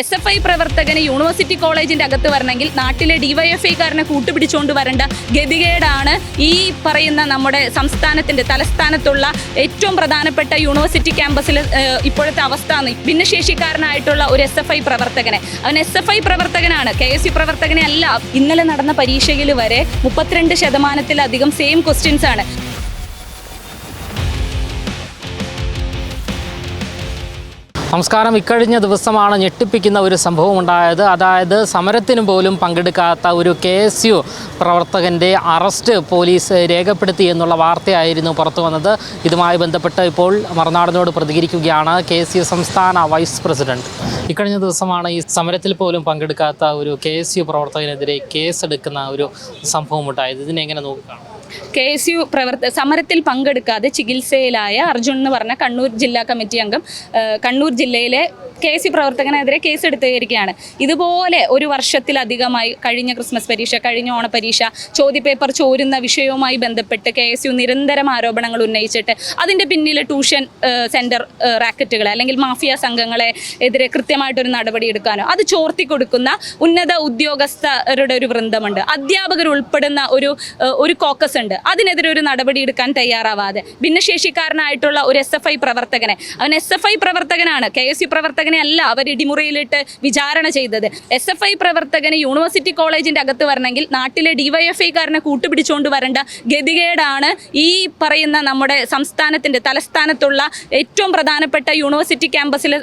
SFI പ്രവർത്തകന് university കോളേജിൻ്റെ അകത്ത് വരണമെങ്കിൽ നാട്ടിലെ DYFIക്കാരനെ കൂട്ടുപിടിച്ചുകൊണ്ട് വരേണ്ട ഗതികേടാണ് ഈ പറയുന്ന നമ്മുടെ സംസ്ഥാനത്തിൻ്റെ തലസ്ഥാനത്തുള്ള ഏറ്റവും പ്രധാനപ്പെട്ട യൂണിവേഴ്സിറ്റി ക്യാമ്പസിൽ ഇപ്പോഴത്തെ അവസ്ഥ. ഭിന്നശേഷിക്കാരനായിട്ടുള്ള ഒരു SFI പ്രവർത്തകനെ, അവൻ SFI പ്രവർത്തകനാണ്, KSU പ്രവർത്തകനെ അല്ല. ഇന്നലെ നടന്ന പരീക്ഷയിൽ വരെ 32% സെയിം ക്വസ്റ്റ്യൻസ് ആണ്. നമസ്കാരം. ഇക്കഴിഞ്ഞ ദിവസമാണ് ഞെട്ടിപ്പിക്കുന്ന ഒരു സംഭവം ഉണ്ടായത്. അതായത് സമരത്തിന് പോലും പങ്കെടുക്കാത്ത ഒരു KSU പ്രവർത്തകൻ്റെ അറസ്റ്റ് പോലീസ് രേഖപ്പെടുത്തി എന്നുള്ള വാർത്തയായിരുന്നു പുറത്തു വന്നത്. ഇതുമായി ബന്ധപ്പെട്ട് ഇപ്പോൾ മറുനാടിനോട് പ്രതികരിക്കുകയാണ് KSU സംസ്ഥാന വൈസ് പ്രസിഡന്റ്. ഇക്കഴിഞ്ഞ ദിവസമാണ് ഈ സമരത്തിൽ പോലും പങ്കെടുക്കാത്ത ഒരു KSU പ്രവർത്തകനെതിരെ കേസെടുക്കുന്ന ഒരു സംഭവം ഉണ്ടായത്. ഇതിനെങ്ങനെ നോക്കുകയാണ്? KSU സമരത്തിൽ പങ്കെടുക്കാതെ ചികിത്സയിലായ അർജുൻ എന്ന് പറഞ്ഞ കണ്ണൂർ ജില്ലാ കമ്മിറ്റി അംഗം കണ്ണൂർ ജില്ലയിലെ KSU പ്രവർത്തകനെതിരെ കേസെടുത്തിരിക്കുകയാണ്. ഇതുപോലെ ഒരു വർഷത്തിലധികമായി കഴിഞ്ഞ ക്രിസ്മസ് പരീക്ഷ, കഴിഞ്ഞ ഓണപരീക്ഷ, ചോദ്യപേപ്പർ ചോരുന്ന വിഷയവുമായി ബന്ധപ്പെട്ട് KSU നിരന്തരം ആരോപണങ്ങൾ ഉന്നയിച്ചിട്ട് അതിൻ്റെ പിന്നിൽ ട്യൂഷൻ സെൻറ്റർ റാക്കറ്റുകളെ അല്ലെങ്കിൽ മാഫിയ സംഘങ്ങളെ എതിരെ കൃത്യമായിട്ടൊരു നടപടി എടുക്കാനോ അത് ചോർത്തി കൊടുക്കുന്ന ഉന്നത ഉദ്യോഗസ്ഥരുടെ ഒരു വൃന്ദമുണ്ട്. അധ്യാപകർ ഉൾപ്പെടുന്ന ഒരു കോക്കസ് ഉണ്ട്. അതിനെതിരെ ഒരു നടപടി എടുക്കാൻ തയ്യാറാവാതെ ഭിന്നശേഷിക്കാരനായിട്ടുള്ള ഒരു SFI പ്രവർത്തകനെ, അവൻ SFI പ്രവർത്തകനാണ്, KSU പ്രവർത്തകനെ അല്ല അവർ ഇടിമുറിയിലിട്ട് വിചാരണ ചെയ്തത്. SFI പ്രവർത്തകന് യൂണിവേഴ്സിറ്റി കോളേജിൻ്റെ അകത്ത് വരണമെങ്കിൽ നാട്ടിലെ DYFIക്കാരനെ കൂട്ടുപിടിച്ചുകൊണ്ട് വരേണ്ട ഗതികേടാണ് ഈ പറയുന്ന നമ്മുടെ സംസ്ഥാനത്തിൻ്റെ തലസ്ഥാനത്തുള്ള ഏറ്റവും പ്രധാനപ്പെട്ട യൂണിവേഴ്സിറ്റി ക്യാമ്പസിൽ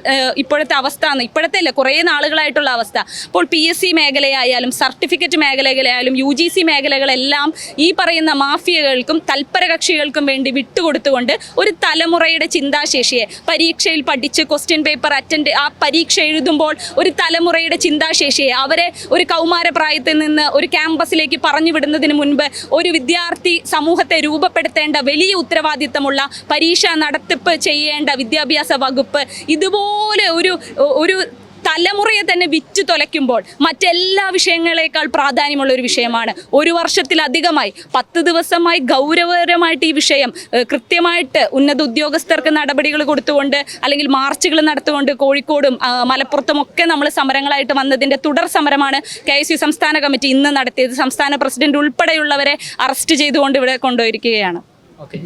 ഇപ്പോഴത്തെ അവസ്ഥ. ഇപ്പോഴത്തെ അല്ല, കുറേ നാളുകളായിട്ടുള്ള അവസ്ഥ. അപ്പോൾ PSC മേഖലയായാലും സർട്ടിഫിക്കറ്റ് മേഖലകളായാലും UGC മേഖലകളെല്ലാം ഈ പറയുന്ന മാഫിയകൾക്കും തൽപര കക്ഷികൾക്കും വേണ്ടി വിട്ടുകൊടുത്തുകൊണ്ട് ഒരു തലമുറയുടെ ചിന്താശേഷിയെ, പരീക്ഷയിൽ പഠിച്ച് ക്വസ്റ്റ്യൻ പേപ്പർ ആ പരീക്ഷ എഴുതുമ്പോൾ ഒരു തലമുറയുടെ ചിന്താശേഷിയെ, അവരെ ഒരു കൗമാരപ്രായത്തിൽ നിന്ന് ഒരു ക്യാമ്പസിലേക്ക് പറഞ്ഞു വിടുന്നതിന് മുൻപ് ഒരു വിദ്യാർത്ഥി സമൂഹത്തെ രൂപപ്പെടുത്തേണ്ട വലിയ ഉത്തരവാദിത്തമുള്ള പരീക്ഷ നടത്തിപ്പ് ചെയ്യേണ്ട വിദ്യാഭ്യാസ വകുപ്പ് ഇതുപോലെ ഒരു തലമുറയെ തന്നെ വിറ്റു തുലയ്ക്കുമ്പോൾ മറ്റെല്ലാ വിഷയങ്ങളെക്കാൾ പ്രാധാന്യമുള്ള ഒരു വിഷയമാണ്. ഒരു വർഷത്തിലധികമായി 10 ദിവസമായി ഗൗരവകരമായിട്ട് ഈ വിഷയം കൃത്യമായിട്ട് ഉന്നത ഉദ്യോഗസ്ഥർക്ക് നടപടികൾ കൊടുത്തുകൊണ്ട് അല്ലെങ്കിൽ മാർച്ചുകൾ നടത്തുകൊണ്ട് കോഴിക്കോടും മലപ്പുറത്തും ഒക്കെ നമ്മൾ സമരങ്ങളായിട്ട് വന്നതിൻ്റെ തുടർ സമരമാണ് KSU സംസ്ഥാന കമ്മിറ്റി ഇന്ന് നടത്തിയത്. സംസ്ഥാന പ്രസിഡന്റ് ഉൾപ്പെടെയുള്ളവരെ അറസ്റ്റ് ചെയ്തുകൊണ്ട് ഇവിടെ കൊണ്ടുപോയിരിക്കുകയാണ്.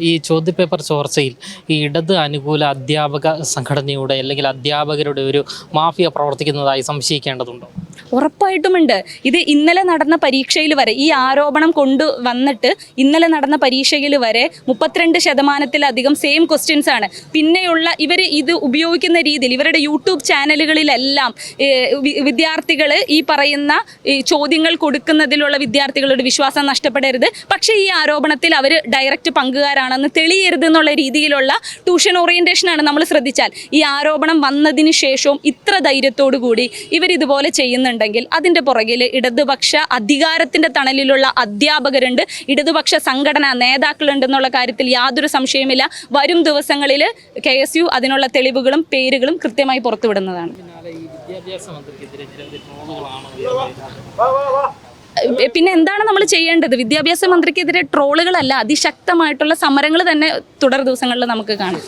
ഈ ചോദ്യപേപ്പർ ചോർച്ചയിൽ ഈ ഇടത് അനുകൂല അധ്യാപക സംഘടനയുടെ അല്ലെങ്കിൽ അധ്യാപകരുടെ ഒരു മാഫിയ പ്രവർത്തിക്കുന്നതായി സംശയിക്കേണ്ടതുണ്ടോ? ഉറപ്പായിട്ടുമുണ്ട്. ഇത് ഇന്നലെ നടന്ന പരീക്ഷയിൽ വരെ ഈ ആരോപണം കൊണ്ടുവന്നിട്ട് ഇന്നലെ നടന്ന പരീക്ഷയിൽ വരെ 32% സെയിം ക്വസ്റ്റ്യൻസ് ആണ്. പിന്നെയുള്ള ഇവർ ഇത് ഉപയോഗിക്കുന്ന രീതിയിൽ ഇവരുടെ യൂട്യൂബ് ചാനലുകളിലെല്ലാം വിദ്യാർത്ഥികൾ ഈ പറയുന്ന ചോദ്യങ്ങൾ കൊടുക്കുന്നതിലുള്ള വിദ്യാർത്ഥികളുടെ വിശ്വാസം നഷ്ടപ്പെടരുത്, പക്ഷേ ഈ ആരോപണത്തിൽ അവർ ഡയറക്റ്റ് പങ്കുകാരാണെന്ന് തെളിയരുത് എന്നുള്ള രീതിയിലുള്ള ട്യൂഷൻ ഓറിയൻറ്റേഷനാണ്. നമ്മൾ ശ്രദ്ധിച്ചാൽ ഈ ആരോപണം വന്നതിന് ശേഷവും ഇത്ര ധൈര്യത്തോടു കൂടി ഇവരിതുപോലെ ചെയ്യുന്നുണ്ടെങ്കിൽ അതിൻ്റെ പുറകിൽ ഇടതുപക്ഷ അധികാരത്തിൻ്റെ തണലിലുള്ള അധ്യാപകരുണ്ട്, ഇടതുപക്ഷ സംഘടനാ നേതാക്കളുണ്ടെന്നുള്ള കാര്യത്തിൽ യാതൊരു സംശയമില്ല. വരും ദിവസങ്ങളിൽ KSU അതിനുള്ള തെളിവുകളും പേരുകളും കൃത്യമായി പുറത്തുവിടുന്നതാണ്. പിന്നെ എന്താണ് നമ്മൾ ചെയ്യേണ്ടത്? വിദ്യാഭ്യാസ മന്ത്രിക്കെതിരെ ട്രോളുകളല്ല, അതിശക്തമായിട്ടുള്ള സമരങ്ങൾ തന്നെ തുടർ ദിവസങ്ങളിൽ നമുക്ക് കാണാം.